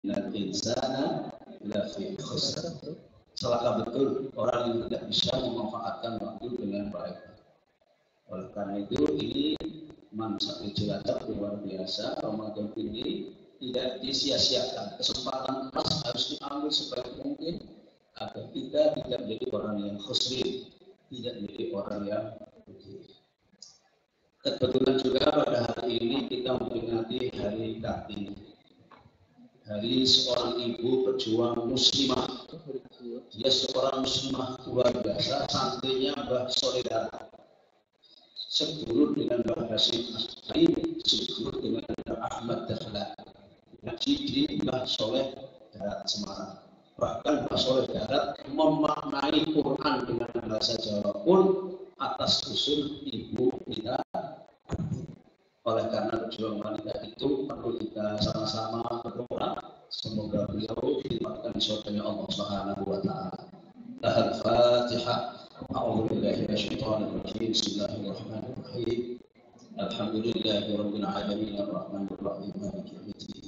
innal insana lafi khusr. Celaka betul orang yang tidak bisa memanfaatkan waktu dengan baik. Oleh karena itu ini manfaat Cilacap luar biasa. Ramadan ini tidak disia-siakan. Kesempatan emas harus diambil sebaik mungkin agar kita tidak menjadi orang yang khusrin, tidak menjadi orang yang rugi. Kebetulan juga pada hari ini kita memperingati Hari Kartini, hari seorang ibu pejuang muslimah. Dia seorang muslimah luar biasa, santrinya Mbah Soledad, seguru dengan Mbah Hasyim Asy'ari, seguru dengan Mbah Ahmad Dahlan, ngaji di Mbah Soleh Darat Semarang. Bahkan Mbah Soleh Darat memaknai Quran dengan bahasa Jawa pun atas usul ibu kita. Oleh karena perjuangan wanita itu perlu kita sama-sama berdoa semoga beliau dilibatkan surganya Allah Subhanahu wa taala. Al-Fatihah. A'udzu billahi minasyaitonir rajim. Bismillahirrahmanirrahim. Alhamdulillahirabbil alamin arrahmanir rahim maliki yaumiddin.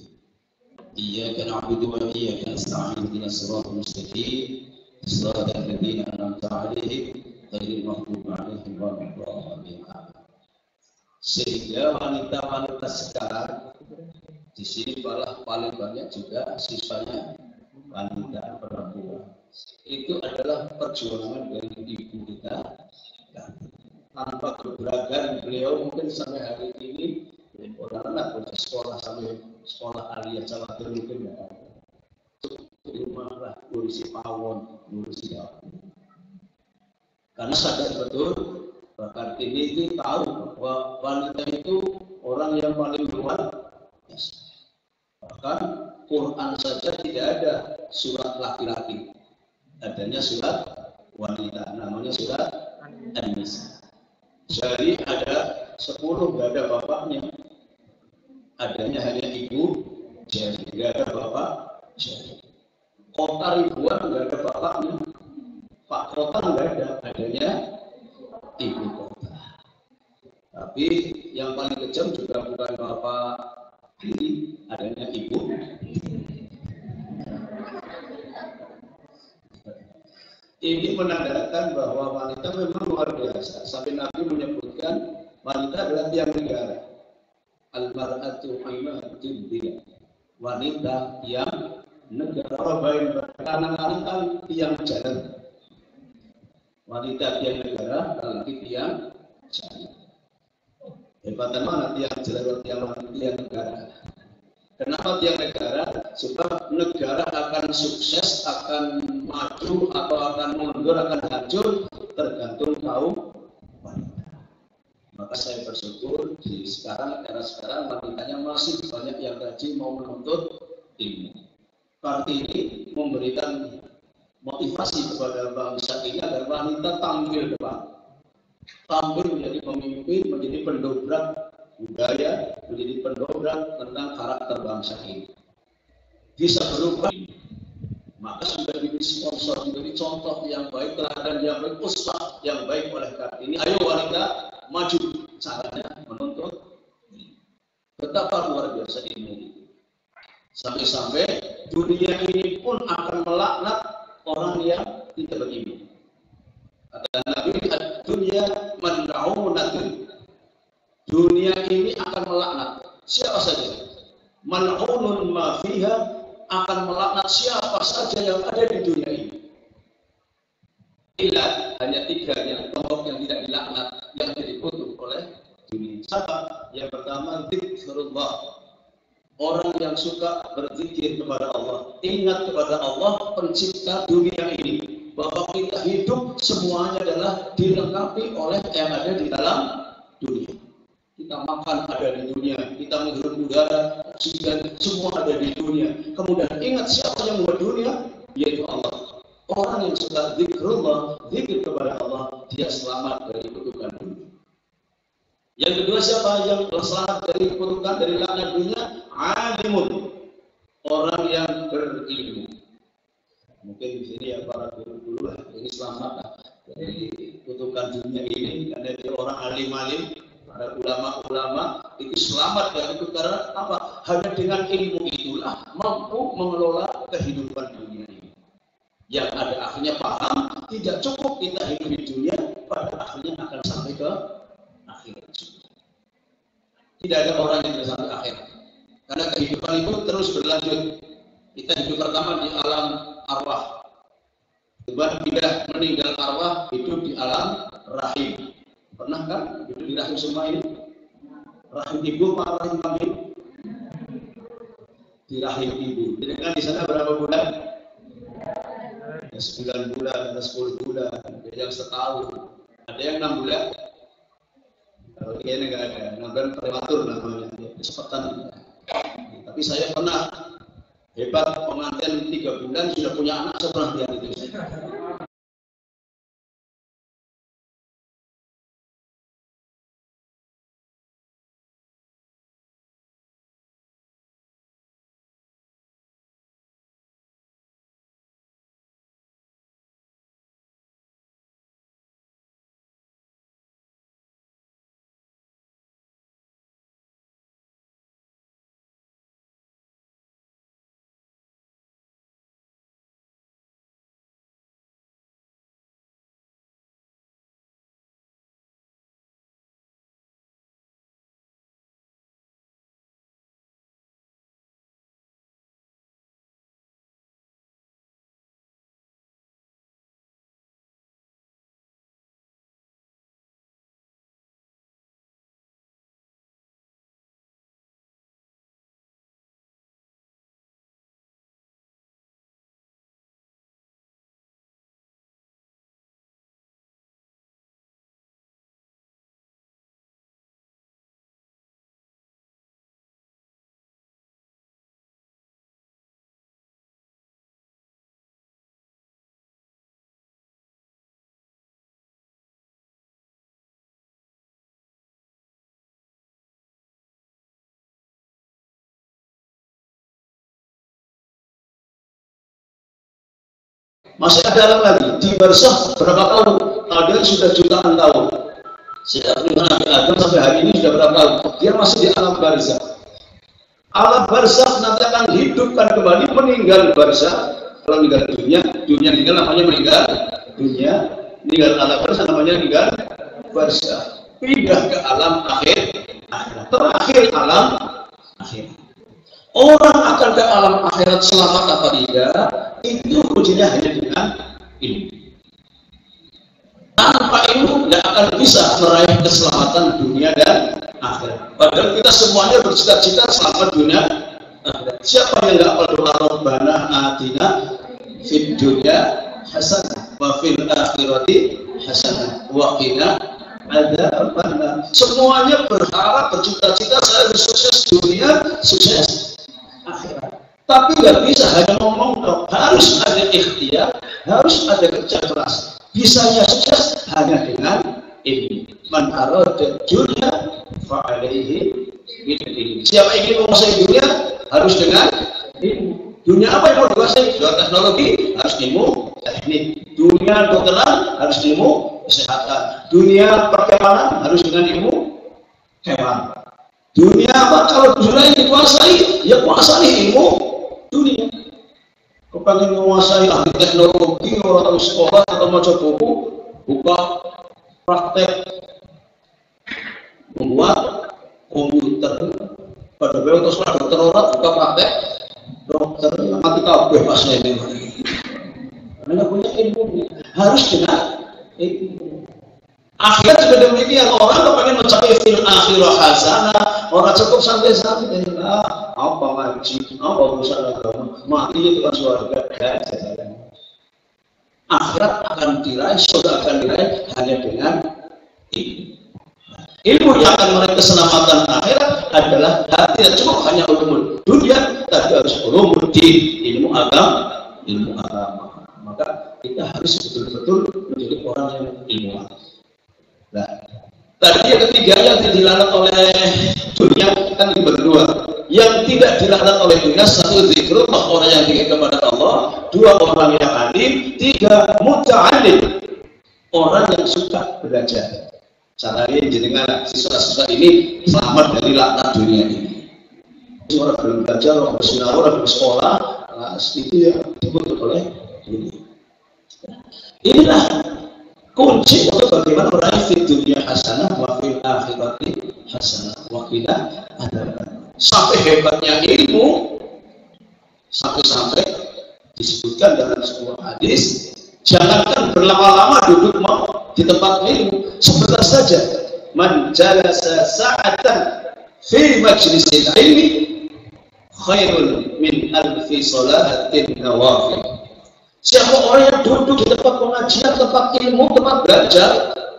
Iyyaka na'budu wa iyyaka nasta'in ihdinas siratal mustaqim. Shiratal ladzina an'amta 'alaihim ghairil maghdubi 'alaihim waladdallin. Sehingga wanita-wanita sekarang di sini malah paling banyak juga siswanya wanita perempuan. Itu adalah perjuangan dari ibu kita. Tanpa keberagaman beliau mungkin sampai hari ini orang-orang punya sekolah sampai sekolah aliyah Jawa Timur mungkin nggak ada. Di rumah lah ngurusi pawon, ngurusi apa. Karena sadar betul. Bahkan ini tahu bahwa wanita itu orang yang paling luar biasa. Bahkan Quran saja tidak ada surat laki-laki, adanya surat wanita, namanya surat An-Nisa. Jadi ada 10 nggak ada bapaknya, adanya hanya ibu, jadi nggak ada bapak. Jadi kota ribuan nggak ada bapaknya, Pak Kota nggak ada, adanya ibu kota. Tapi yang paling kejam juga bukan bapak ini, adanya ibu. Ini menandakan bahwa wanita memang luar biasa. Sampai Nabi menyebutkan wanita adalah tiang negara. Al-mar'atu imadatun din. Wanita yang negara. Kalau baik kanan-kanan kan tiang jalan. Wanita tiang negara, laki tiang jalan. Hebatnya mana tiang jalan, tiang negara? Kenapa tiang negara? Sebab negara akan sukses, akan maju, atau akan mundur, akan hancur, tergantung kaum wanita. Maka saya bersyukur di sekarang, era sekarang wanitanya masih banyak yang rajin mau menuntut ilmu. Kartini memberikan motivasi kepada bangsa ini agar wanita tampil depan, tampil menjadi pemimpin, menjadi pendobrak budaya, menjadi pendobrak tentang karakter bangsa ini. Bisa berubah, maka sudah diberi sponsor, diberi contoh yang baik, teladan yang baik, ustaz yang baik oleh Kartini. Ayo wanita maju, caranya menuntut. Betapa luar biasa ini. Sampai-sampai dunia ini pun akan melaknat orang yang tidak beriman. Kata Nabi, dunia mal'unatun. Dunia ini akan melaknat siapa saja. Mal'unun ma fiha, akan melaknat siapa saja yang ada di dunia ini. Illa, hanya 3 yang kelompok yang tidak dilaknat, yang dikutuk oleh dunia. Siapa? Yang pertama, zikrullah. Orang yang suka berzikir kepada Allah, ingat kepada Allah pencipta dunia ini, bahwa kita hidup semuanya adalah dilengkapi oleh yang ada di dalam dunia. Kita makan ada di dunia, kita menghirup udara, oksigen, semua ada di dunia. Kemudian ingat siapa yang membuat dunia, yaitu Allah. Orang yang suka zikrullah, zikir kepada Allah, dia selamat dari kutukan dunia. Yang kedua, siapa yang selamat dari kutukan, dari laknat dunia? Alimun, orang yang berilmu. Mungkin di sini ya para guru-guru lah, ini selamat dari kutukan dunia ini, karena dia orang alim-alim, para ulama-ulama itu selamat dari itu karena apa? hanya dengan ilmu itulah mampu mengelola kehidupan dunia ini. Yang ada akhirnya paham, tidak cukup kita hidup di dunia, pada akhirnya akan sampai ke akhirat. Tidak ada orang yang bisa sampai akhir. Karena kehidupan itu terus berlanjut. Kita hidup pertama di alam arwah. Kemudian pindah meninggal arwah, hidup di alam rahim. Pernah kan hidup di rahim semua ini? Rahim ibu apa rahim kambing? Di rahim ibu. Jadi kan di sana berapa bulan? Ya, 9 bulan, ada 10 bulan, ada yang setahun, ada yang 6 bulan. Kalau ini nggak ada, 6 bulan prematur namanya, kecepatan. Tapi saya pernah hebat pengantin 3 bulan sudah punya anak, saya pernah lihat itu. Masih ada alam lagi di barzakh berapa tahun? Ada sudah jutaan tahun. Sejak Nabi Adam sampai hari ini sudah berapa tahun? Dia masih di alam barzakh. Alam barzakh nanti akan hidupkan kembali, meninggal barzakh. Kalau meninggal dunia, dunia meninggal namanya meninggal dunia, meninggal alam barzakh namanya meninggal barzakh. Pindah ke alam akhirat. Terakhir alam akhirat. Orang akan ke alam akhirat selamat apa tidak? Itu kuncinya hanya dengan ilmu. Tanpa ilmu tidak akan bisa meraih keselamatan dunia dan akhirat. Padahal kita semuanya bercita-cita selamat dunia akhirat. Siapa yang tidak perlu Rabbana atina fid dunya hasanah wa fil akhirati hasanah wa qina adzabannar. Semuanya berharap, bercita-cita saya sukses dunia, sukses akhirat. Tapi nggak bisa hanya ngomong, harus ada ikhtiar, harus ada kerja keras. Bisanya sukses hanya dengan ilmu. Man arada dunya fa alaihi bil ilmi. Siapa ingin menguasai dunia harus dengan ilmu. Dunia apa yang mau dikuasai? Dunia teknologi harus ilmu teknik. Dunia kedokteran harus ilmu kesehatan. Dunia perkepanan harus dengan ilmu hewan. Dunia apa? Kalau dunia yang dikuasai, ya kuasai ilmu dunia. Kepengen menguasai ahli teknologi, orang sekolah atau macam buku, buka praktek membuat komputer. Pada waktu sekolah dokter orang buka praktek dokter mati kabeh pasnya ini. Karena punya ilmu, harus dengan ilmu. Akhirat juga demikian, orang kepengen mencapai fil akhirah hasanah, orang cukup santai-santai, apa ngaji, apa urusan agama, mati itu kan surga. Akhirat akan diraih, surga akan diraih hanya dengan ilmu. Ilmu yang akan meraih keselamatan akhirat adalah tidak cukup hanya ulumul dunia, tapi harus ulumul din, ilmu agama, ilmu agama. Maka kita harus betul-betul menjadi orang yang ilmuwan. Nah, tadi yang ketiga yang dilarang oleh dunia kan berdua. Yang tidak dilarang oleh dunia, satu zikrullah, orang yang tinggi kepada Allah, dua orang yang alim, tiga muta'alim, orang yang suka belajar. Caranya jenengan siswa-siswa ini selamat dari laknat dunia ini. orang belum belajar, orang bersinar, orang bersekolah, itu yang dibutuhkan oleh ini. Inilah kunci untuk bagaimana meraih di dunia hasanah wa fil akhirati hasanah wa qina adzabannar. Sampai hebatnya ilmu, sampai disebutkan dalam sebuah hadis, jangankan berlama-lama duduk di tempat ilmu, sebentar saja. Man jalasa sa'atan fi majlisil ilmi khairun min alfi salatin nawafil. Siapa orang yang duduk di tempat pengajian, tempat ilmu, tempat belajar,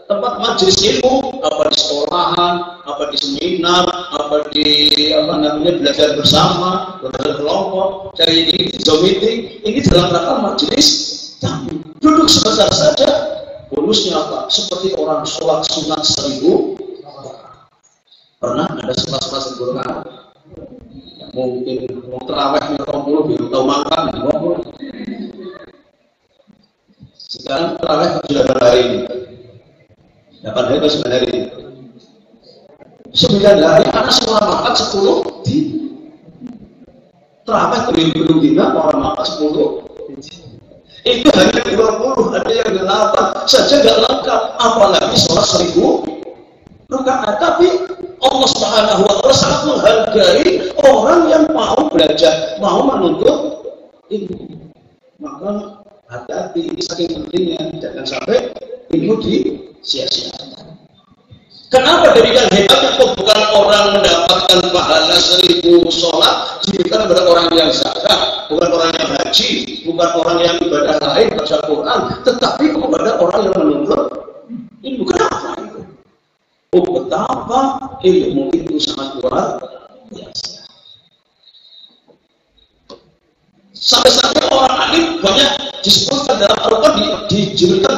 tempat majelis ilmu, apa di sekolahan, apa di seminar, apa di belajar bersama, belajar kelompok, cari ini di Zoom meeting, ini dalam rangka majelis, tapi duduk sebentar saja, bonusnya apa? Seperti orang sholat sunat 1000. Pernah ada sholat sempurna? Mungkin mau terawihnya 20, biar tahu makan 20. Sekarang terawih sudah berhari ini, 8 hari atau 9 hari ini. 9 hari karena setelah makan 10 di terawih belum dina orang makan 10. Itu hanya 20, ada yang 8 saja nggak lengkap, apalagi sholat 1000 rakaat. Tapi Allah Subhanahu wa Ta'ala sangat menghargai orang yang mau belajar, mau menuntut ilmu. Maka hati-hati, saking pentingnya, jangan sampai ilmu disia-siakan. Kenapa demikian hebatnya? Kok bukan orang mendapatkan pahala 1000 sholat diberikan kepada orang yang zakat, bukan orang yang haji, bukan orang yang ibadah lain baca Quran, tetapi kepada orang yang menuntut ilmu. Kenapa itu? Oh, betapa ilmu itu sangat luar biasa. Sampai-sampai orang alim banyak disebutkan dalam Al-Quran, dijulukan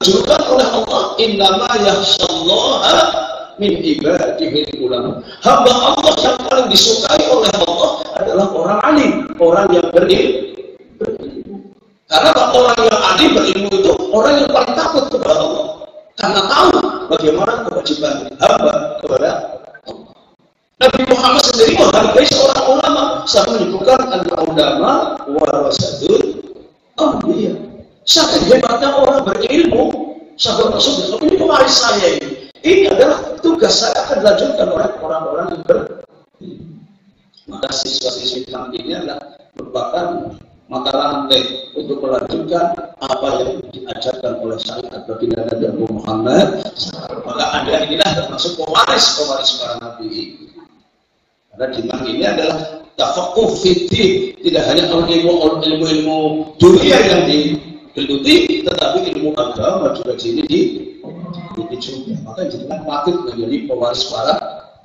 oleh Allah, innama yakhshallaha min ibadihil ulama. Hamba Allah yang paling disukai oleh Allah adalah orang alim, orang yang berilmu. Karena orang yang alim berilmu itu orang yang paling takut kepada Allah, karena tahu bagaimana kewajiban hamba kepada Allah. Nabi Muhammad sendiri menghargai seorang ulama, sampai menyebutkan al-ulama warasatul anbiya. Sangat hebatnya orang berilmu, sahabat Rasul, ini pewaris saya ini. Ini adalah tugas saya akan dilanjutkan oleh orang-orang yang berilmu. Maka siswa-siswi ini adalah merupakan mata rantai untuk melanjutkan apa yang diajarkan oleh syariat baginda Nabi Muhammad. Maka Anda inilah termasuk pewaris para nabi. Karena dimana ini adalah tafaqquh fiddin, tidak hanya ilmu dunia yang digeluti, tetapi ilmu agama juga di sini juga. Maka jadilah patut menjadi pewaris para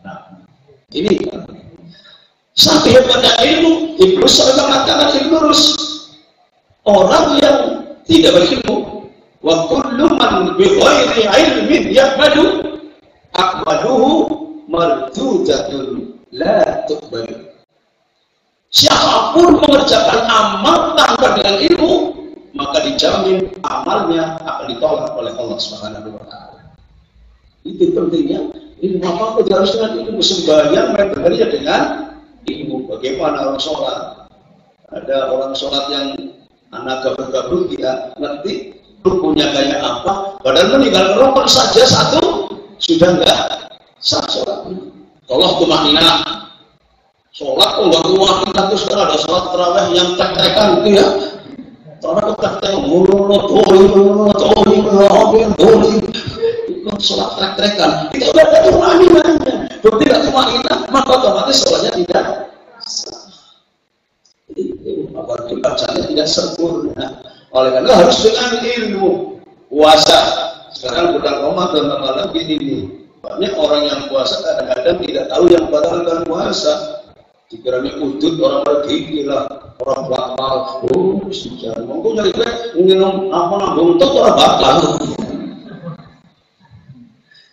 nabi. Ini sampai hebatnya ilmu, Ibnu Sa'id mengatakan Ibnurus, orang yang tidak berilmu, wa kullu man bi ghairi ilmin yahmadu aqwaluhu mardudatun la tuqbal. Siapapun mengerjakan amal tanpa dengan ilmu, maka dijamin amalnya akan ditolak oleh Allah Subhanahu wa Ta'ala. Itu pentingnya ilmu. Apa harus dengan ilmu? Sembahyang benar-benar dengan ilmu. Bagaimana orang sholat? Ada orang sholat yang anak gabung-gabung tidak ngerti rukunnya kayak apa, padahal meninggal rukun saja satu sudah enggak sah sholatnya. Allah tumanina, sholat kok nggak tumanina, terus kan ada sholat tarawih yang tek-tekan gitu ya. Orang tek-tekan, itu sholat tek-tekan. Itu udah ada tumaninanya. Kalau tidak tumanina, maka otomatis sholatnya tidak sah. Apalagi bacanya tidak sempurna. Oleh karena harus dengan ilmu. Puasa sekarang bulan Ramadan malam ini. Banyak orang yang puasa kadang-kadang tidak tahu yang batalkan puasa. Dikiranya udut, orang bergigi lah, orang batal. Oh, sejarah. Mungkin dari gue minum apa nambung untuk orang batal.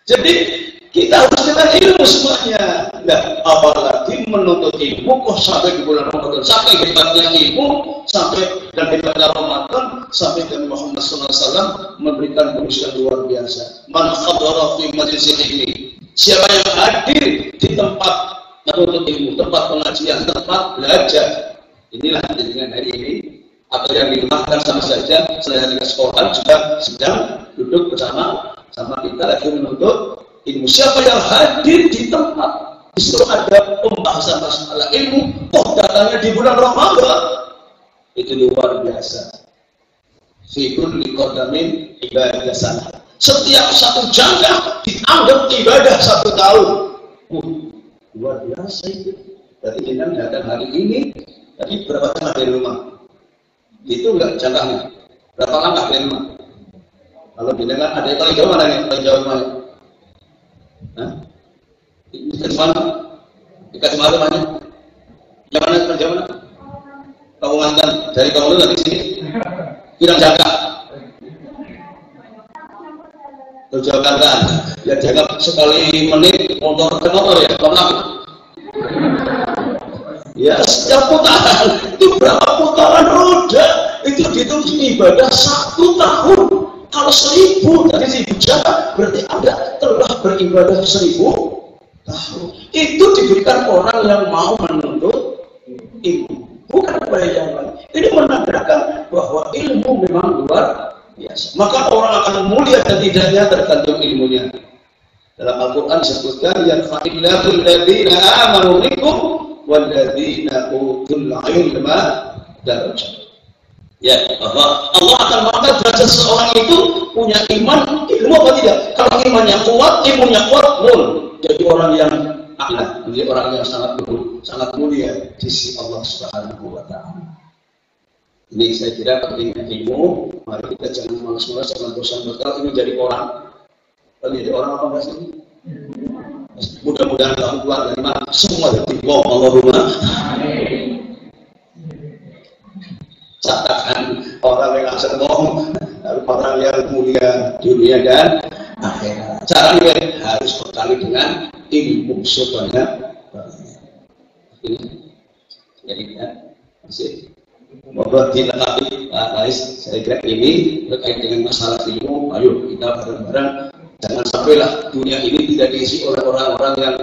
Jadi kita harus dengan ilmu semuanya. Nah, apalagi menuntut ilmu kok sampai di bulan Ramadan, sampai hebatnya ilmu, sampai dan hebatnya Ramadan, sampai Nabi Muhammad SAW memberikan bonus yang luar biasa. Man khadara fi majlis ilmi, siapa yang hadir di tempat menuntut ilmu, tempat pengajian, tempat belajar. Inilah dengan hari ini atau yang dimakan sama saja selain dari sekolah juga sedang duduk bersama kita lagi menuntut ilmu. Siapa yang hadir di tempat justru ada pembahasan masalah ilmu, datangnya di bulan Ramadan, itu luar biasa. Fikul liqadamin ibadah sana. Setiap satu jangka dianggap ibadah 1 tahun. Luar biasa itu. Berarti jenengan datang hari ini, tadi berapa jam dari rumah? Itu enggak jangkanya. Berapa langkah dari rumah? Kalau jenengan ada yang paling jauh mana nih? Paling jauh mana? Hah? Dekat mana? Dekat mana mana? Yang mana? Paling mana? Kabupaten dari Kabupaten ke sini. Pirang jangka. Jakarta, ya jangan sekali menit motor ya, pelan. Ya setiap putaran itu berapa putaran roda itu dihitung ibadah 1 tahun. Kalau 1000 dari 1000 jangka berarti Anda telah beribadah 1000 tahun. Itu diberikan orang yang mau menuntut ilmu, bukan kepada yang lain. Ini menandakan bahwa ilmu memang luar biasa. Maka orang akan mulia dan tidaknya tergantung ilmunya. Dalam Al-Quran disebutkan yang fa'illahu alladhina amanu minkum walladzina utul ilma darajat. Ya, bahwa Allah akan mengangkat derajat seseorang itu punya iman, ilmu apa tidak? Kalau imannya kuat, ilmunya kuat, jadi orang yang a'la, jadi orang yang sangat mulia di sisi Allah Subhanahu wa taala. Ini saya kira pentingnya ilmu. Mari kita jangan malas-malas, jangan bosan-bosan ini jadi orang. Kalau jadi orang apa enggak sih? Mudah-mudahan kamu keluar dari mana? Semua dari bom Allahumma. Catakan orang yang asal bom, orang yang mulia dunia dan akhirat. Caranya harus bekali dengan ilmu sebanyak. Ini jadi kan masih. Mohon dilengkapi Pak Rais. Saya kira ini terkait dengan masalah ilmu. Ayo kita bareng-bareng, jangan sampailah dunia ini tidak diisi oleh orang-orang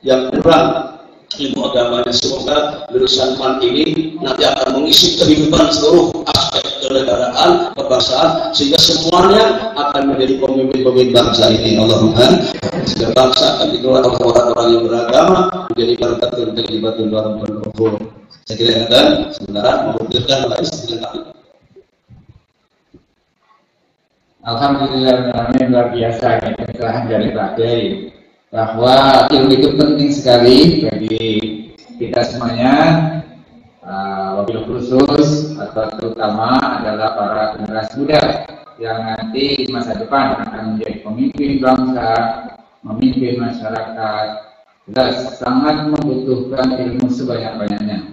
yang kurang ilmu agamanya. Semoga lulusan MAN ini nanti akan mengisi kehidupan seluruh aspek kenegaraan, kebangsaan, sehingga semuanya akan menjadi pemimpin-pemimpin bangsa ini. Allahumma sehingga bangsa akan dikeluarkan oleh orang-orang yang beragama menjadi berkat dan kehidupan orang berhukum. Saya kira kan sementara membutuhkan lagi dilengkapi. Alhamdulillah, luar biasa kecerahan dari Pak Kiai bahwa ilmu itu penting sekali bagi kita semuanya, wabil khusus atau terutama adalah para generasi muda yang nanti di masa depan akan menjadi pemimpin bangsa, memimpin masyarakat. Jelas sangat membutuhkan ilmu sebanyak-banyaknya.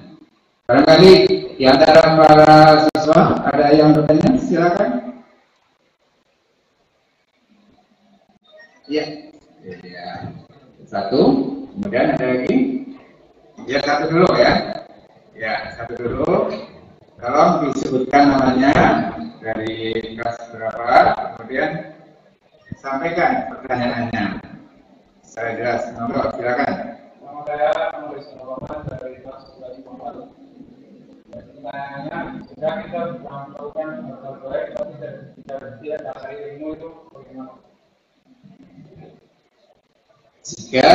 Barangkali di antara para siswa ada yang bertanya, silakan. Iya. Ya. 1, kemudian ada lagi. Ya 1 dulu ya. Ya 1 dulu. Tolong disebutkan namanya dari kelas berapa, kemudian sampaikan pertanyaannya. Saya jelas. Nomor, silakan. Nama saya Muhammad Muhammad dari kelas 11 Pertanyaannya, jika kita melakukan proyek tapi tidak dasar ilmu itu bagaimana? Jika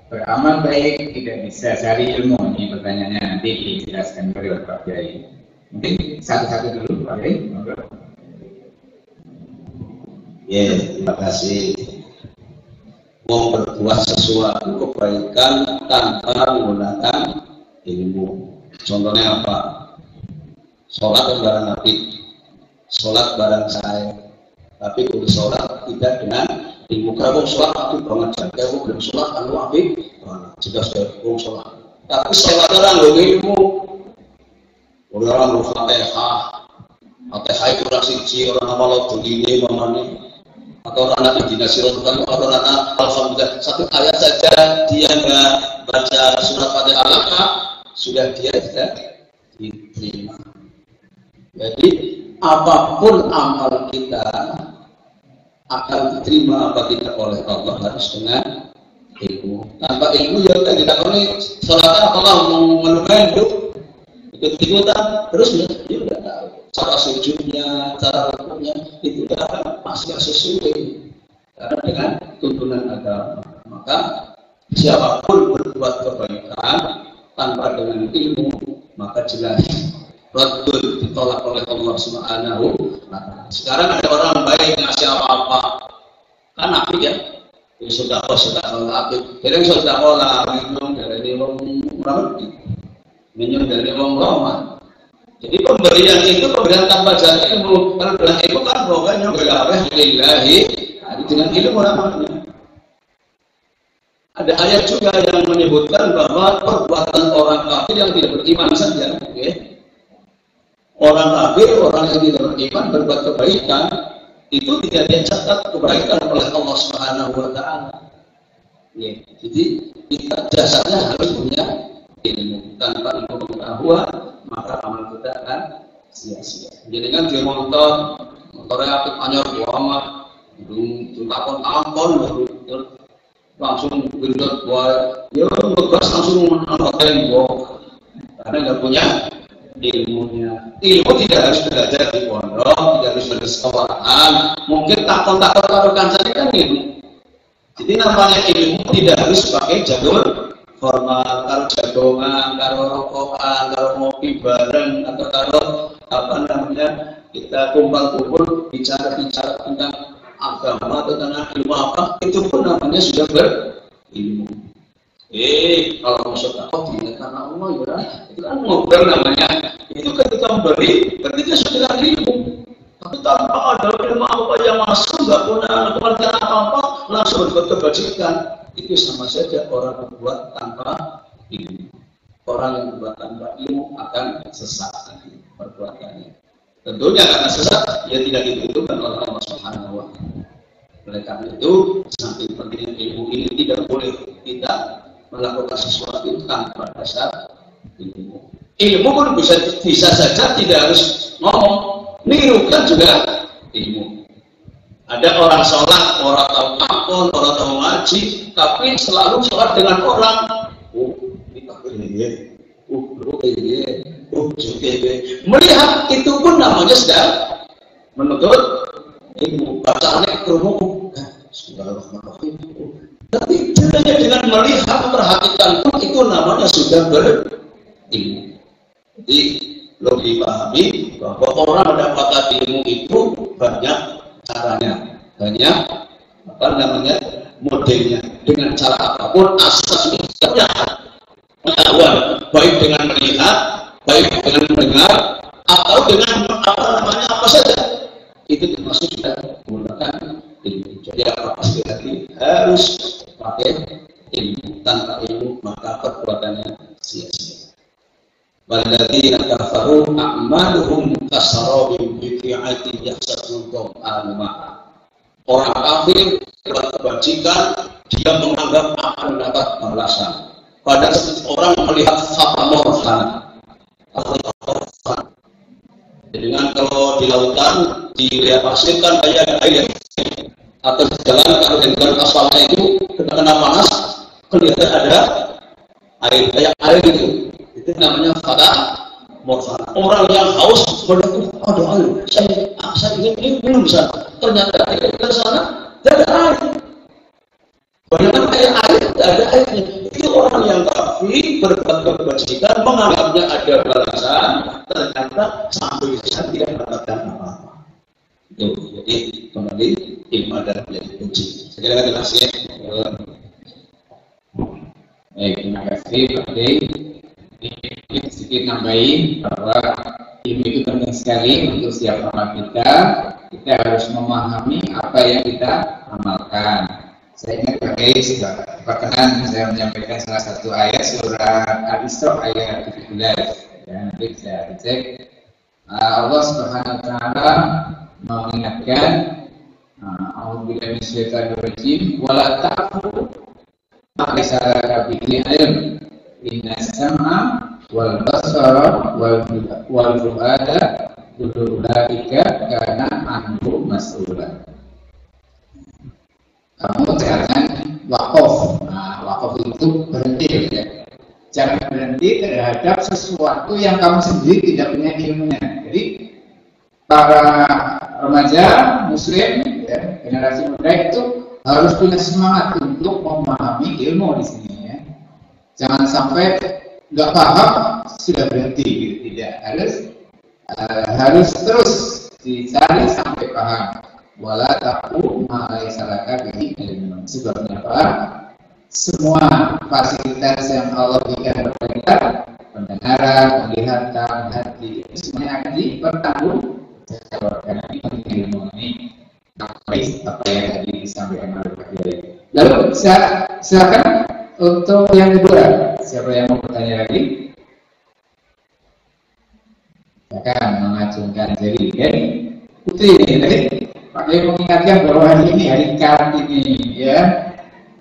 beramal baik tidak bisa cari ilmu, ini pertanyaannya nanti dijelaskan oleh Pak Kiai. Mungkin satu-satu dulu Pak Kiai. Ya, terima kasih. Mau berbuat sesuatu kebaikan tanpa menggunakan ilmu. Contohnya apa? Sholat barang Nabi, sholat barang saya. Tapi kalau sholat tidak dengan ilmu. Kalau sholat itu banget saja, kalau belum sholat anu Nabi, jika sudah belum sholat. Tapi sholat orang ilmu, orang Fatihah, Fatihah itu orang siji, orang amal dunia mamani, atau orang Nabi dinasirkan, atau orang alhamdulillah satu ayat saja dia nggak baca surat Fatihah lengkap, sudah dia tidak diterima. Jadi apapun amal kita akan diterima apa tidak oleh Allah harus dengan ilmu. ilmu. Tanpa ilmu ya kita tidak boleh sholatnya Allah mau melukai itu ikut-ikutan terus ya dia udah tahu cara sujudnya, cara rukunya itu udah pasti sesuai karena dengan tuntunan agama. Maka siapapun berbuat kebaikan tanpa dengan ilmu maka jelas raddul ditolak oleh Allah Subhanahu wa ta'ala. Sekarang ada orang baik ngasih apa-apa kan apik ya. Sudah apik. Jadi sudah olah minum dari wong ramai. Minum dari wong Roma. Jadi pemberian itu pemberian tanpa jarak ilmu. Kalau bilang ilmu kan pokoknya berlaweh lillahi. Nah, dengan ilmu namanya. Ada ayat juga yang menyebutkan bahwa perbuatan orang kafir yang tidak beriman saja, okay? Orang kafir, orang yang tidak beriman berbuat kebaikan itu tidak dicatat kebaikan oleh Allah Subhanahu wa ta'ala. Ya, jadi kita dasarnya harus punya ilmu. Tanpa ilmu pengetahuan maka amal kita akan sia-sia. Jadi kan dia motornya apik anyar lama belum takon langsung gendut buat ya ngegas langsung menangkapin karena nggak punya ilmunya. Ilmu tidak harus belajar di pondok, tidak harus belajar sekolahan. Mungkin takon kalau kancane kan ilmu. Jadi namanya ilmu tidak harus pakai jalur formal, kalau jagongan, kalau rokokan, kalau ngopi bareng, atau kalau kita kumpul-kumpul bicara tentang agama atau tentang ilmu apa, itu pun namanya sudah berilmu. Kalau masuk takut tidak karena Allah ya, itu kan ngobrol namanya. Itu ketika memberi, ketika sudah ilmu. Tapi tanpa ada ilmu apa yang masuk, nggak punya pengertian apa, langsung berbuat kebajikan. Itu sama saja orang berbuat tanpa ilmu. Orang yang berbuat tanpa ilmu akan sesat perbuatannya. Tentunya karena sesat, ya tidak ditentukan oleh Allah Subhanahu wa ta'ala. Oleh karena itu, saking pentingnya ilmu ini tidak boleh kita melakukan sesuatu tanpa dasar ilmu. Ilmu pun bisa saja tidak harus ngomong, nirukan juga ilmu. Ada orang sholat, orang tahu takon, orang tahu ngaji, tapi selalu sholat dengan orang. Melihat itu pun namanya sedang menuntut ilmu. Bacaannya kerumuh. Tapi caranya dengan melihat, perhatikan pun itu namanya sudah berilmu. Jadi perlu dipahami bahwa orang mendapatkan ilmu itu banyak caranya, banyak modelnya. Dengan cara apapun asal sudah pengetahuan, baik dengan melihat, baik dengan mendengar, atau dengan apa saja, itu termasuk juga menggunakan ilmu. Jadi apa sekali harus pakai ilmu. Tanpa ilmu maka perbuatannya sia-sia. Walladzina kafaru a'maluhum kasarabin biqi'atin yahsabuhu al-ma'a. Orang kafir berbuat kebajikan, dia menganggap akan mendapat balasan. Pada orang melihat fatamorfan, dengan kalau di lautan dilihat pasir kan kayak air, atau di jalan kalau dengan aspalnya itu kena panas kelihatan ada air, kayak air itu namanya fatamorfan. Orang yang haus mendapat ada air, saya ingin minum sana, ternyata air di sana tidak ada air. Bagaimana kayak air tidak ada airnya. Itu orang yang kafir berbuat kebajikan menganggapnya ada balasan, ternyata sampai saat tidak mendapatkan apa-apa. Jadi kembali ilmu adalah menjadi kunci. Segera jelas ya. Baik, terima kasih Pak Dei. Ini sedikit nambahin bahwa ilmu itu penting sekali untuk setiap orang kita. Kita harus memahami apa yang kita amalkan. Saya ingat Pak Dei sudah berkenan saya menyampaikan salah satu ayat surat Al-Isra ayat 17. Ya, nanti saya cek. Allah Subhanahu wa ta'ala mengingatkan A'udzubillahi minasyaitonir rajim wala ta'fu ma laysa laka bihi ilm innas sam'a wal basara wal fu'ada kullu ulaika kana anhu mas'ula. Kamu jangan wakaf. Wakaf untuk berhenti ya. Jangan berhenti terhadap sesuatu yang kamu sendiri tidak punya ilmunya. Jadi para remaja muslim ya, generasi muda itu harus punya semangat untuk memahami ilmu di sini ya. Jangan sampai nggak paham sudah berhenti gitu. Tidak, harus terus dicari sampai paham. Wala taqu ma laysa laka bihi ilmun. Sebabnya apa? Semua fasilitas yang Allah berikan kepada kita, pendengaran, penglihatan, hati, itu semuanya akan dipertanggungjawabkan. Ilmu ini apa yang tadi disampaikan oleh Pak Kiai. Lalu silakan untuk yang kedua, siapa yang mau bertanya lagi? Silakan mengacungkan jari. Putri ini tadi Pak Kiai mengingatkan bahwa hari ini hari Kartini ya.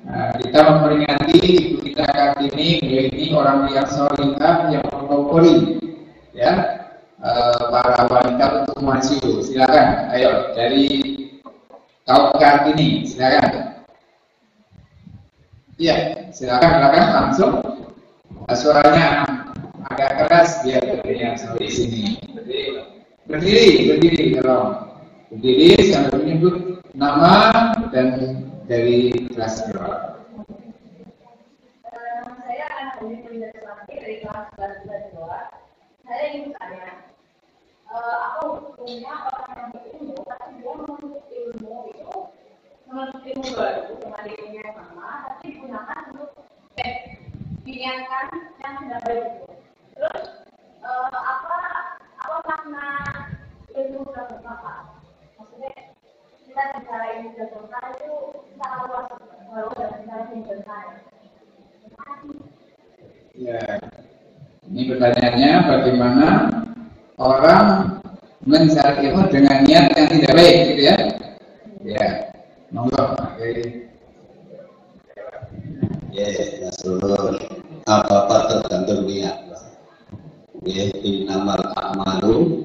Nah, kita memperingati ibu kita Kartini, beliau ini orang yang solihah yang mempelopori ya para wanita untuk maju. Silakan, ayo dari kaum Kartini, silakan. Iya, silakan langsung. Suaranya agak keras biar terdengar sampai sini. Berdiri, tolong. Berdiri sambil menyebut nama dan dari kelas berapa? Saya akan menjadi dari kelas 11-12. Saya ingin bertanya, apa hukumnya orang yang berilmu, tapi dia menuntut ilmu itu menuntut ilmu baru dengan ilmu yang sama, tapi digunakan untuk diniatkan yang tidak baik itu. Terus apa makna ilmu bermanfaat? Maksudnya kita bicara ilmu bermanfaat itu sangat luas bahwa dalam bicara ilmu bermanfaat. Ya, ini pertanyaannya bagaimana orang mencari ilmu dengan niat yang tidak baik, gitu ya? Ya, monggo. Ya, seluruh apa-apa tergantung niat. Ya, innamal a'malu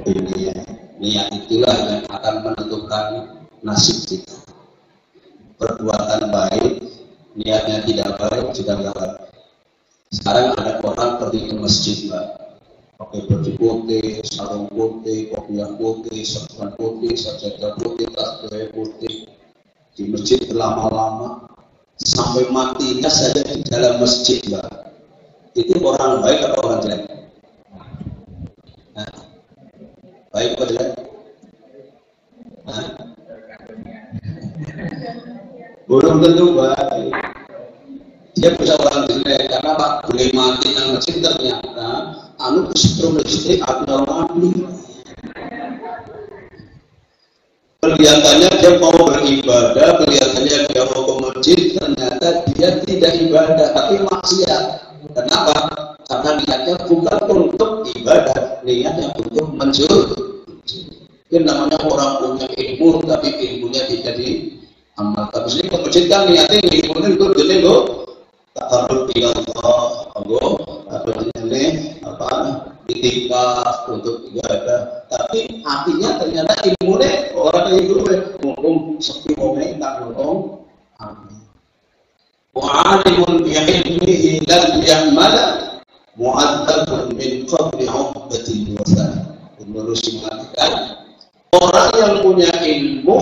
binniyat. Niat itulah yang akan menentukan nasib kita. Perbuatan baik, niatnya tidak baik juga nggak baik. Sekarang ada orang pergi ke masjid, Mbak, pakai baju putih, sarung putih, kopiah putih, serban putih, sajadah putih, tasbih putih, di masjid berlama-lama sampai matinya saja di dalam masjid, Mbak. Itu orang baik atau orang jelek? Nah, baik atau jelek? Nah, belum tentu baik. Dia bisa orang jelek karena Pak boleh mati nang masjid ternyata anu kesetrum listrik abnormal. Kelihatannya dia mau beribadah, kelihatannya dia mau ke masjid, ternyata dia tidak ibadah tapi maksiat. Kenapa? Karena niatnya bukan untuk ibadah, niatnya untuk mencuri. Itu namanya orang punya ilmu tapi ilmunya tidak diamalkan. Mesti ke masjid kan niatnya ilmunya itu gede loh. Takarrub ila Allah, itikaf untuk ibadah. Tapi artinya ternyata ilmunya orang itu ngomong seperti ngomong tak ngomong. Wa'alimun bi'ilmihi lam ya'mala mu'adzabun min qabli 'ubbatin wa sana. Menurut mengatakan orang yang punya ilmu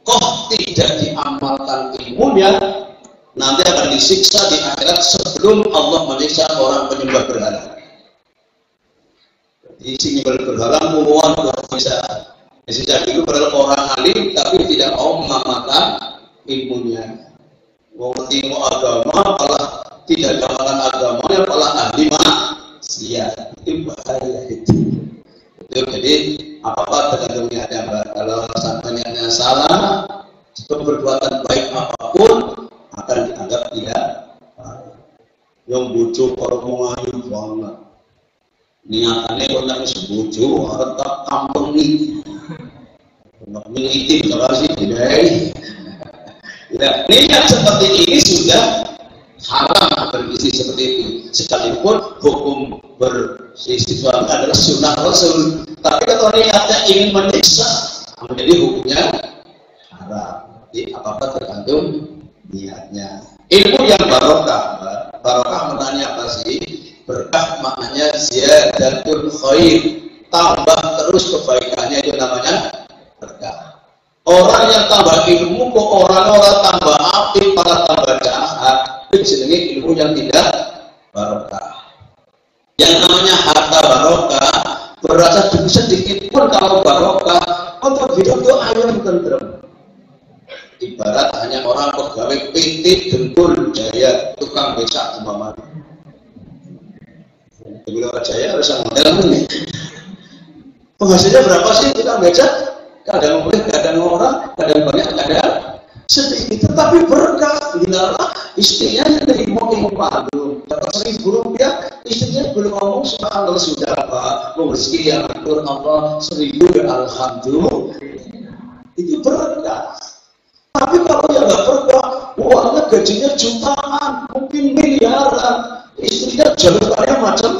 kok tidak diamalkan ilmunya nanti akan disiksa di akhirat sebelum Allah menyiksa orang penyembah berhala. Jadi si penyembah berhala luar biasa. Jadi itu adalah orang alim tapi tidak mau mengamalkan ilmunya. Mengerti agama, malah tidak mengamalkan agamanya, malah ahli maksiat. Itu bahaya itu. Jadi apa-apa tergantung niatnya. Kalau niatnya salah, perbuatan baik apapun akan dianggap tidak yang bujuk kalau mau ngayu banget niatannya kalau harus bujuk tetap kampung nih militi kalau sih tidak niat seperti ini sudah haram berisi seperti itu sekalipun hukum beristifat adalah sunnah Rasul tapi kalau niatnya ingin menyiksa menjadi hukumnya haram jadi apa-apa tergantung niatnya. Ilmu yang barokah. Barokah maknanya apa sih? Berkah maknanya ziyadatul khair, tambah terus kebaikannya, itu namanya berkah. Orang yang tambah ilmu kok orang-orang tambah aktif, para tambah jahat, itu jenenge ilmu yang tidak barokah. Yang namanya harta barokah berasa sedikit pun kalau barokah untuk hidup itu ayam tentrem. Ibarat hanya orang pegawai PT Dengkul Jaya, tukang becak umpamanya. Dengkul Jaya harus model ini. Penghasilannya berapa sih tukang becak? Kadang boleh, kadang orang, kadang banyak, kadang sedikit. Tetapi berkah, gila istrinya yang mau padu, dapat 1.000 rupiah, istrinya belum ngomong subhanallah sudah Pak, rezeki yang atur Allah 1.000 ya alhamdulillah. Itu berkah. Tapi kalau yang nggak berkah, uangnya gajinya jutaan, mungkin miliaran, istrinya jalukannya macam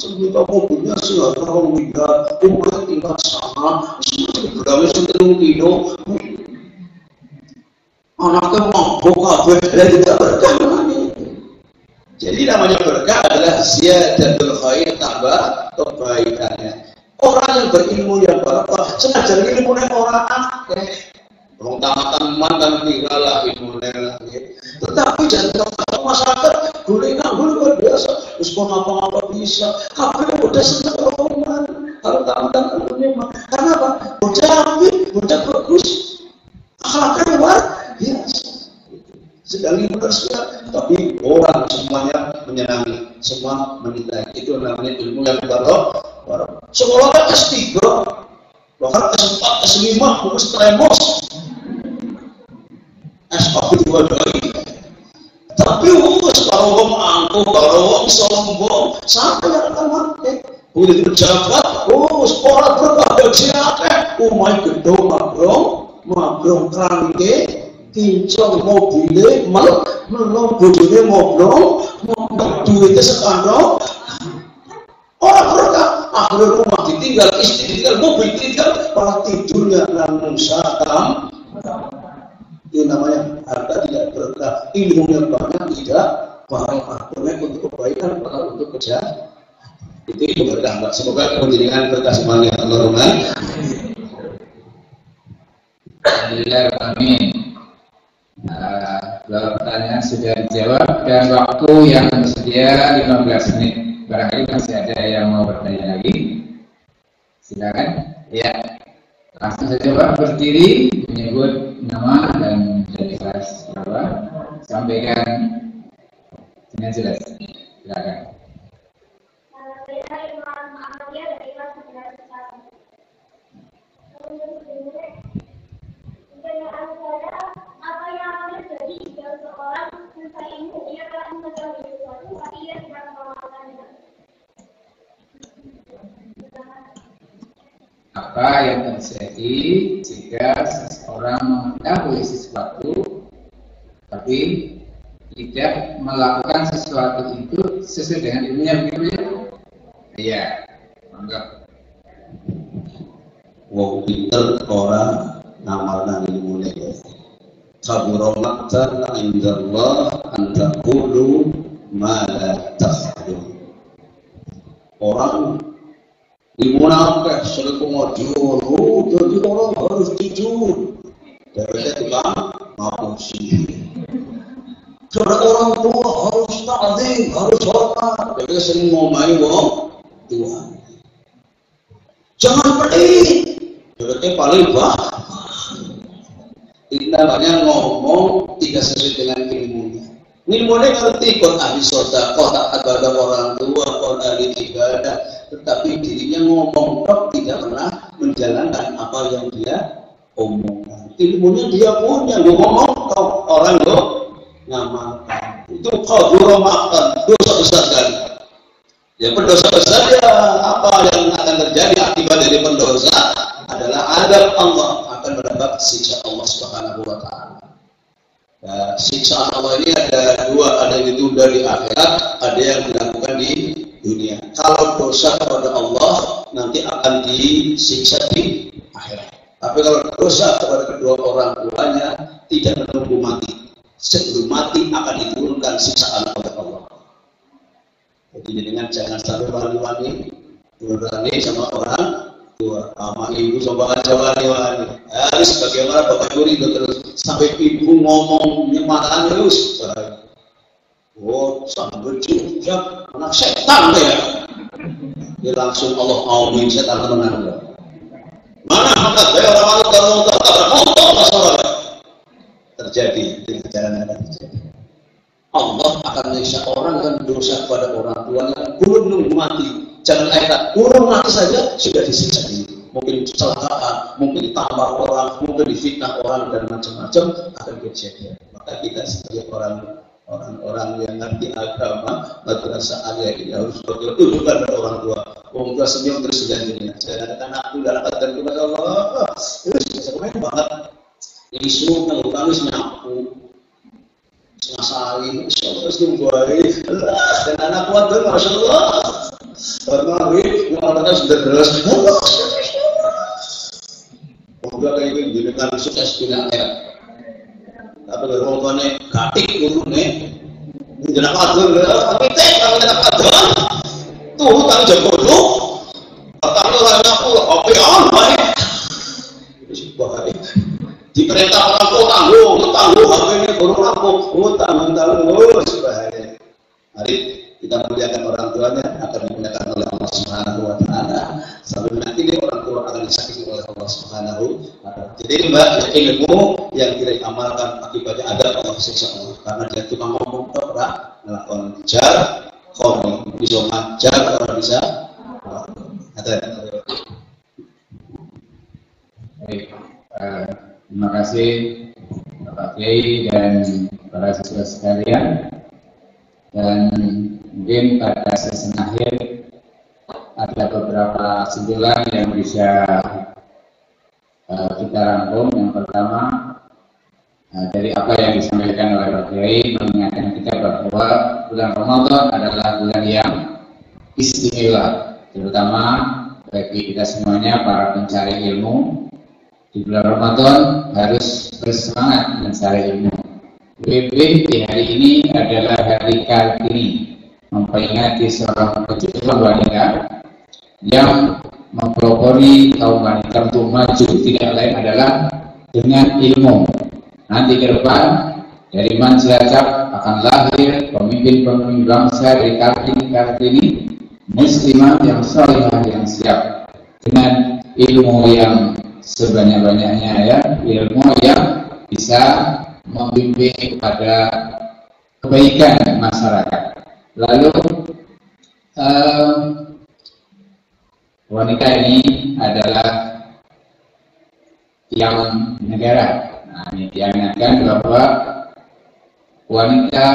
kita mobilnya sudah terlalu mudah, umurnya tinggal sama, semua bergawe sentelung kilo, anaknya mabuk kabeh dan tidak berkah namanya. Jadi namanya berkah adalah ziyadatul khair, tambah kebaikannya. Orang yang berilmu yang barokah, senajan ilmunya orang akeh. Orang tamatan mantan tinggalah ilmunya lagi. Tetapi jangan kalau masyarakat boleh luar biasa. Terus apa-apa bisa. Kabeh udah senang roman. Kalau tamatan ilmunya karena apa? Bocah apik, bocah bagus. Akhlaknya luar biasa. Sedang manusia, tapi orang semuanya menyenangi, semua menilai. Itu namanya ilmu yang barokah. Sekolah kan S3, bahkan S4, S5, harus tremos. S4 diwadahi. Tapi kalau wong angkuh, kalau wong sombong, siapa yang akan mati? Udah pejabat, sekolah berkah siapa? Umai gedung magrong kerangke. Kincong mobilnya, melong bojone moblong, duitnya sekandong. Orang berkah, akhirnya rumah ditinggal, istri ditinggal, mobil ditinggal, malah tidurnya namun satam. Itu namanya harta tidak berkah, ilmunya banyak tidak barokah. Benar untuk kebaikan, bakal untuk kejahatan. Itu berkah. Semoga menjadikan berkah semuanya. Allahumma. Alhamdulillah, amin. Dua pertanyaan sudah dijawab dan waktu yang tersedia 15 menit. Barangkali masih ada yang mau bertanya lagi. Silakan. Ya. Langsung saja Pak, berdiri, menyebut nama dan dari kelas berapa, sampaikan dengan jelas. Silakan. Saya Imam Amalia dari kelas 11. Pertanyaan saya, apa yang akan terjadi jika seorang mencari ilmu, ia telah mengetahui sesuatu, tapi ia tidak mengamalkannya? Apa yang terjadi jika seseorang mengetahui sesuatu tapi tidak melakukan sesuatu itu sesuai dengan ilmunya, begitu ya? Iya, anggap. Wong pinter orang ngamalkan ilmunya. Kabura maqtan indallah an taqulu ma la taf'alun. Orang ilmu nafkah selalu ngodion, jadi orang harus jujur. Dari tukang ngapusi. Jadi orang tua harus ta'zim, harus hormat. Jadi sering ngomai wong tua. Jangan pelit. Jadi paling baik. Ini namanya ngomong tidak sesuai dengan ilmunya. Ilmunya ngerti kon ahli sedekah, tak ada orang tua, kon ahli ibadah, tetapi dirinya ngomong kok tidak pernah menjalankan apa yang dia omongkan. Ilmunya dia punya, ngomong kok orang kok ngamalkan. Itu kabur makan, dosa besar kan. Ya pendosa besar ya, apa yang akan terjadi akibat dari pendosa adalah adab Allah, akan mendapat siksa Allah Subhanahu wa taala. Nah, siksa Allah ini ada dua, ada yang ditunda di akhirat, ada yang dilakukan di dunia. Kalau dosa kepada Allah nanti akan disiksa di akhirat. Tapi kalau dosa kepada kedua orang tuanya tidak menunggu mati, sebelum mati akan diturunkan siksaan oleh Allah. Jadi dengan jangan sampai wali-wali berani sama orang tua, sama ibu sama aja wali-wali. Harus bagaimana Bapak Ibu itu terus sampai ibu ngomong nyematan terus. Oh, sambil juga anak setan ya. Dia langsung Allah amin setan menang. Mana maka saya orang-orang kalau tak masalah terjadi di jalan yang terjadi. Allah akan menyiksa orang dan dosa kepada orang tuanya belum mati. Jangan ayat belum mati saja sudah disiksa ini. Mungkin kecelakaan, mungkin ditambah orang, mungkin difitnah orang dan macam-macam akan kejadian. Maka kita sebagai orang-orang yang ngerti agama, madrasah agama ini harus tunjukkan pada orang tua. Orang tua senyum terus janjinya. Jangan anakku dalam keadaan kepada Allah. Itu sebenarnya banget. Isu kalau kami nyapu. Masali, insyaallah terus dimbuai. Dan anak kuat dan masya Allah. Termahir, mengatakan sudah deras. Moga kayak gini kan sukses punya air. Tapi kalau orang katik dulu nih, jangan padur. Tapi kalau tidak padur, tuh tanggung jawab dulu. Tanggung orang aku, oke on baik. Itu baik. Diperintah orang tua tangguh HP-nya baru rampung, tangguh sebahaya. Mari kita muliakan orang tuanya akan dimuliakan oleh Allah Subhanahu wa taala. Sampai nanti orang tua akan disakiti oleh Allah Subhanahu wa taala. Jadi Mbak, ilmu yang kita amalkan akibatnya ada Allah siksa Allah karena dia tukang ngomong pernah melakukan jar, kalau bisa ngajar kalau bisa. Ada. Baik. Terima kasih Bapak Kiai dan para siswa sekalian. Dan mungkin pada sesi akhir ada beberapa kesimpulan yang bisa kita rangkum. Yang pertama, dari apa yang disampaikan oleh Pak Kiai mengingatkan kita bahwa bulan Ramadan adalah bulan yang istimewa, terutama bagi kita semuanya para pencari ilmu. Di bulan Ramadan harus bersemangat mencari ilmu. Di hari ini adalah hari Kartini, memperingati seorang pejuang wanita yang mempelopori kaum wanita untuk maju, tidak lain adalah dengan ilmu. Nanti ke depan dari Man Cilacap akan lahir pemimpin-pemimpin bangsa dari Kartini, muslimah yang salihah yang siap dengan ilmu yang sebanyak-banyaknya, ya, ilmu yang bisa membimbing kepada kebaikan masyarakat. Lalu wanita ini adalah tiang negara. Nah, ini diingatkan bahwa wanita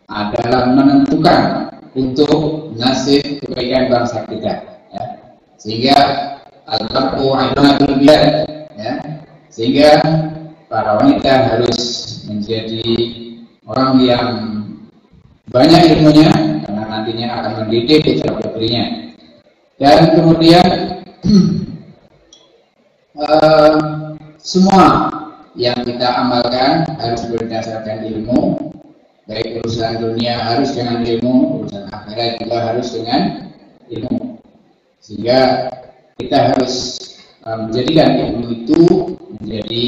adalah menentukan untuk nasib kebaikan bangsa kita, ya. Sehingga al-mar'u 'imadul bilad, ya. Sehingga para wanita harus menjadi orang yang banyak ilmunya karena nantinya akan mendidik putra-putrinya. Dan kemudian semua yang kita amalkan harus berdasarkan ilmu. Baik urusan dunia harus dengan ilmu, urusan akhirat juga harus dengan ilmu. Sehingga kita harus menjadikan ilmu itu menjadi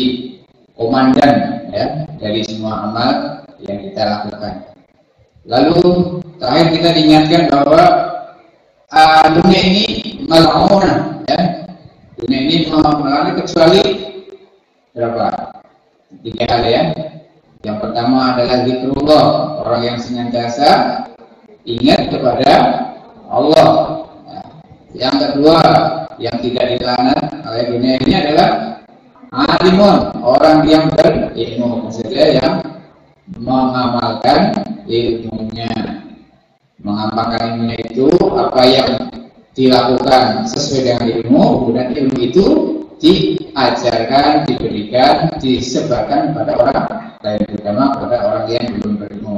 komandan, ya, dari semua amal yang kita lakukan. Lalu terakhir kita diingatkan bahwa dunia ini mal'unah, ya. Dunia ini melalui kecuali berapa? 3 hal, ya. Yang pertama adalah zikrullah, orang yang senantiasa ingat kepada Allah. Nah, yang kedua yang tidak dilaknat oleh dunia ini adalah alimun, orang yang berilmu, maksudnya yang mengamalkan ilmunya. Mengamalkan ilmunya itu apa yang dilakukan sesuai dengan ilmu, kemudian ilmu itu diajarkan, diberikan, disebarkan kepada orang lain, terutama kepada orang yang belum berilmu.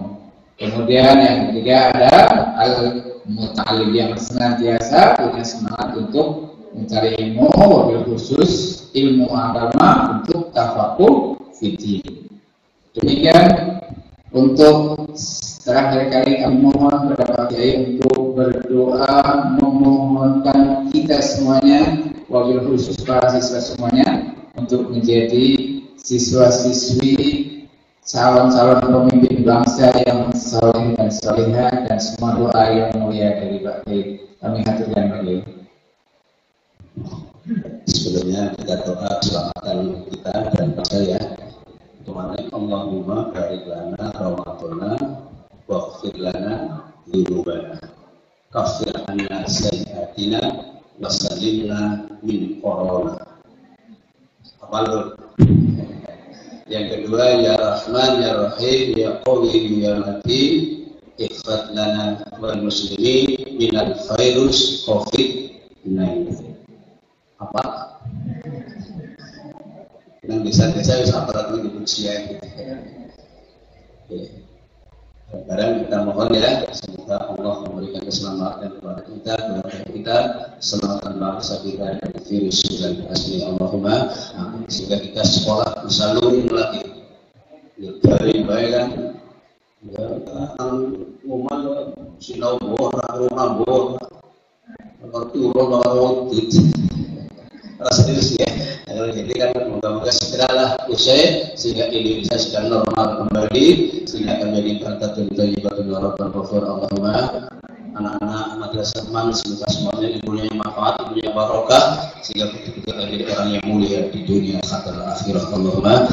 Kemudian yang ketiga ada al-muta'allim, yang senantiasa punya semangat untuk mencari ilmu, wabil khusus ilmu agama untuk tafakuh fiddin. Demikian untuk terakhir kali kami mohon kepada Pak Kiai untuk berdoa memohonkan kita semuanya, wabil khusus para siswa semuanya, untuk menjadi siswa-siswi calon-calon pemimpin bangsa yang saleh dan salehah, dan semua doa yang mulia dari Pak Kiai kami haturkan Pak Kiai. Sebelumnya kita doa keselamatan kita dan bangsa ya. Tuhan Allahumma barik lana ramadana waghfir lana dzunubana kaffir anna sayyi'atina wa sallimna min corona. Apalun. Yang kedua, ya Rahman ya Rahim ya Qawi ya Matin ihfad lana wal muslimin minal virus COVID-19. Apa? Yang desa-desa bisa aparat ini dipujian. Sekarang kita mohon ya, semoga Allah memberikan keselamatan kepada kita, keluarga kita, keselamatan bangsa kita dari virus 19 ini. Allahumma amin. Sehingga kita sekolah bisa luring lagi. Dari baik kan, ya, rumah sinau rumah boh, turun roti. Serius ya. Jadi kan moga-moga segeralah usai sehingga Indonesia sudah normal kembali, sehingga akan menjadi berkatun thayyibatun ya rabbal ghafur. Allahumma anak-anak madrasah man semoga semuanya ilmunya manfaat, ilmunya barokah, sehingga betul-betul menjadi orang yang mulia di dunia dan akhirat. Allahumma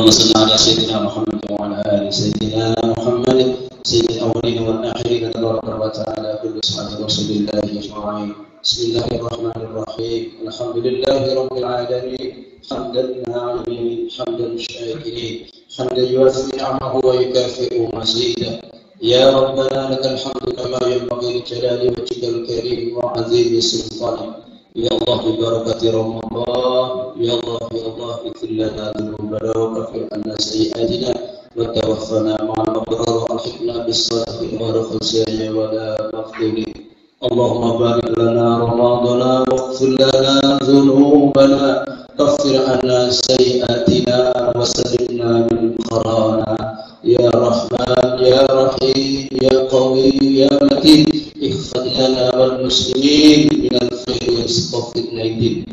shalli ala sayyidina Muhammad wa ala ali sayyidina Muhammad sayyidil awwalin wal akhirin tabaraka wa ta'ala kullu salatu rasulillah ajma'in. Bismillahirrahmanirrahim. Alhamdulillahi rabbil alamin. Hamdan na'amin, hamdan syakirin, hamdan yuwafi ni'amahu wa yukafi'u mazidah. Ya Rabbana lakal hamdu kama yanbaghi li jalali wajhikal karim wa 'azimi sultanik. Ya Allah bi barakati Ramadan, ya Allah ighfir lana dhunubana wa kaffir anna sayyi'atina wa tawaffana ma'al abrar wa alhiqna bis salihin wa rakhsana wa la maftunin. Allahumma barik lana Ramadana waghfir lana dhunubana kaffir anna sayyi'atina wa sallimna min kharana. Ya Rahman ya Rahim ya Qawi ya Matin ihfad lana wal muslimin min al-virus COVID-19.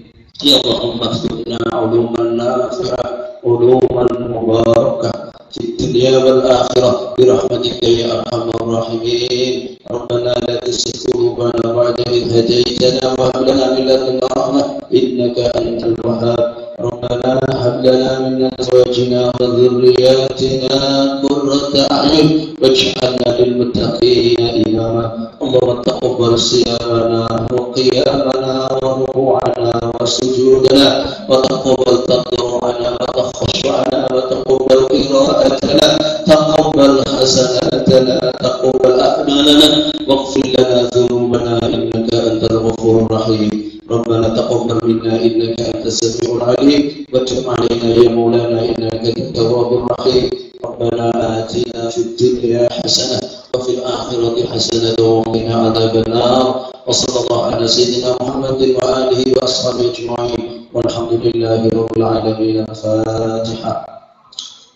Ya Allahumma aftuna uluman nafi'ah uluman mubarakah fi dunya wal akhirah bi rahmatika ya arhamar rahimin. Rabbana la tuzigh qulubana ba'da idh hadaytana wa hab lana min ladunka rahmah innaka antal wahhab. Rabbana hab lana min azwajina wa dhurriyyatina qurrata a'yun waj'alna lil muttaqina imama. Allahumma taqabbal siyamana wa qiyamana wa ruku'ana wa sujudana wa taqabbal tadarru'ana wa takhashu'ana wa taqabbal qira'atana taqabbal hasanatana taqabbal a'malana waghfir lana dhunubana innaka antal ghafurur rahim. Rabbana taqabbal minna innaka antas samiul alim wa tub 'alaina ya maulana innaka antat tawwabur rahim. Rabbana atina fid dunya hasanah wa fil akhirati hasanah wa qina adzaban nar. Wa sallallahu ala sayyidina Muhammadin wa alihi wa ashabihi ajma'in. Walhamdulillahi rabbil alamin. Al-Fatihah.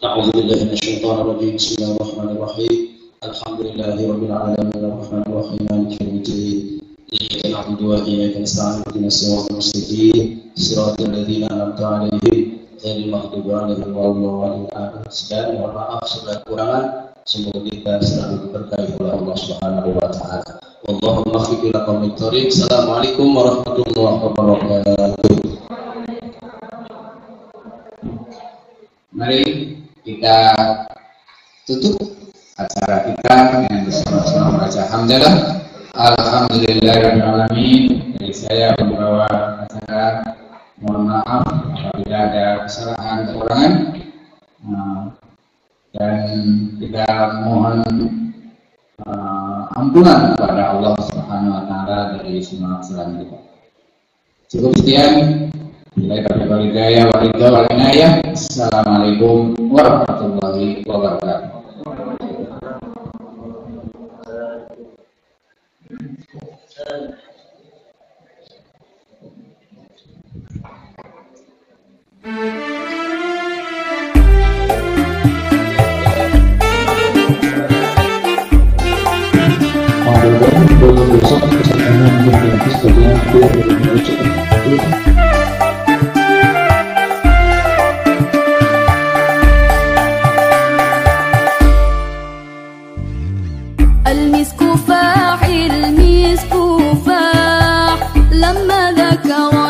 A'udzu billahi minasyaitonir rajim. Bismillahirrahmanirrahim. Alhamdulillahi rabbil alamin. Arrahmanir rahim. Maliki yaumiddin. إياك نعبد وإياك نستعين اهدنا الصراط المستقيم صراط الذين أنعمت عليهم غير المغضوب عليهم ولا الضالين. Sekian, mohon maaf segala kekurangan, semoga kita selalu diberkahi oleh Allah Subhanahu wa taala. Wallahumma muwaffiq ila aqwamit thoriq. Assalamualaikum warahmatullahi wabarakatuh. Mari kita tutup acara kita dengan bersama-sama membaca hamdalah. Alhamdulillahirrahmanirrahim. Dari saya membawa acara, mohon maaf apabila ada kesalahan atau kekurangan, dan kita mohon ampunan kepada Allah Subhanahu wa taala dari semua kesalahan kita. Cukup sekian. Bila kami hidayah wa ridha wal inayah. Assalamualaikum warahmatullahi wabarakatuh. langsung kesayangan yang gratis bagi yang merujuk. المسك فاح المسك فاح لما ذكر